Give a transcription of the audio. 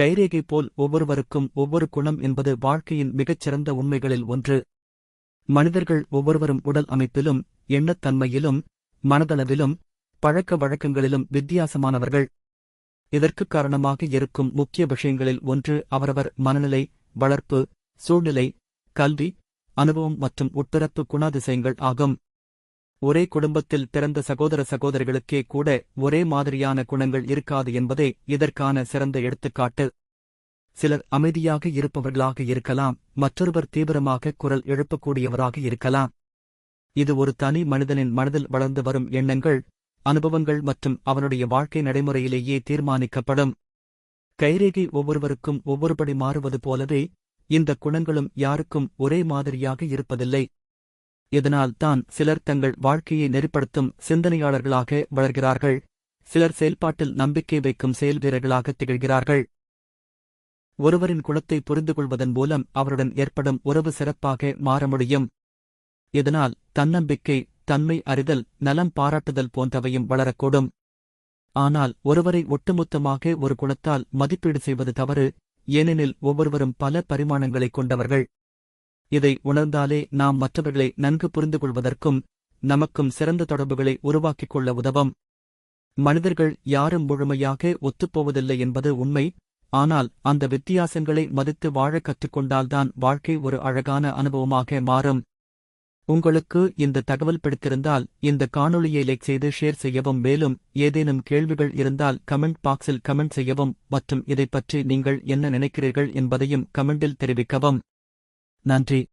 கைரேகை போல் ஒவ்வொருவருக்கும் ஒவ்வொரு குணம் என்பது வாழ்க்கையின் மிகச்சிறந்த உண்மைகளில் ஒன்று. மனிதர்கள் ஒவ்வொருவரும் உடல் அமைப்பிலும், எண்ணத்தன்மையிலும், மனதளவிலும், பழக்க வழக்கங்களிலும் வித்தியாசமானவர்கள். இதற்குக் காரணமாக இருக்கும் முக்கிய விஷயங்களில் ஒன்று அவரவர் மனநிலை, வளர்ப்பு, சூழ்நிலை, கல்வி, அனுபவம் மற்றும் உட்பிறப்பு குணாதிசயங்கள் ஆகும். ஒரே குடும்பத்தில் பிறந்த சகோதர சகோதரிகளுக்கே கூட ஒரே மாதிரியான குணங்கள் இருக்காது என்பதே இதற்கான சிறந்த எடுத்துக்காட்டு. சிலர் அமைதியாக இருப்பவர்களாக இருக்கலாம், மற்றொருவர் தீவிரமாக குரல் எழுப்பக்கூடியவராக இருக்கலாம். இது ஒரு தனி மனிதனின் மனதில் வளர்ந்து வரும் எண்ணங்கள், அனுபவங்கள் மற்றும் அவனுடைய வாழ்க்கை நடைமுறையிலேயே தீர்மானிக்கப்படும். கைரேகை ஒவ்வொருவருக்கும் ஒவ்வொருபடி மாறுவது போலவே இந்த குணங்களும் யாருக்கும் ஒரே மாதிரியாக இருப்பதில்லை. இதனால் தான் சிலர் தங்கள் வாழ்க்கையை நெறிப்படுத்தும் சிந்தனையாளர்களாக வளர்கிறார்கள், சிலர் செயல்பாட்டில் நம்பிக்கை வைக்கும் செயல் வீரர்களாக திகழ்கிறார்கள். ஒருவரின் குணத்தை புரிந்துகொள்வதன் மூலம் அவருடன் ஏற்படும் உறவு சிறப்பாக மாற முடியும். இதனால் தன்னம்பிக்கை, தன்மை அறிதல், நலம் பாராட்டுதல் போன்றவையும் வளரக்கூடும். ஆனால் ஒருவரை ஒட்டுமொத்தமாக ஒரு குணத்தால் மதிப்பீடு செய்வது தவறு, ஏனெனில் ஒவ்வொருவரும் பல பரிமாணங்களைக் கொண்டவர்கள். இதை உணர்ந்தாலே நாம் மற்றவர்களை நன்கு புரிந்துகொள்வதற்கும் நமக்கும் சிறந்த தொடர்புகளை உருவாக்கிக் கொள்ள உதவும். மனிதர்கள் யாரும் முழுமையாக ஒத்துப்போவதில்லை என்பது உண்மை. ஆனால் அந்த வித்தியாசங்களை மதித்து வாழக் கற்றுக்கொண்டால்தான் வாழ்க்கை ஒரு அழகான அனுபவமாக மாறும். உங்களுக்கு இந்த தகவல் பிடித்திருந்தால் இந்த காணொளியை லைக் செய்து ஷேர் செய்யவும். மேலும் ஏதேனும் கேள்விகள் இருந்தால் கமெண்ட் பாக்ஸில் கமெண்ட் செய்யவும் மற்றும் இதைப்பற்றி நீங்கள் என்ன நினைக்கிறீர்கள் என்பதையும் கமெண்டில் தெரிவிக்கவும். நன்றி.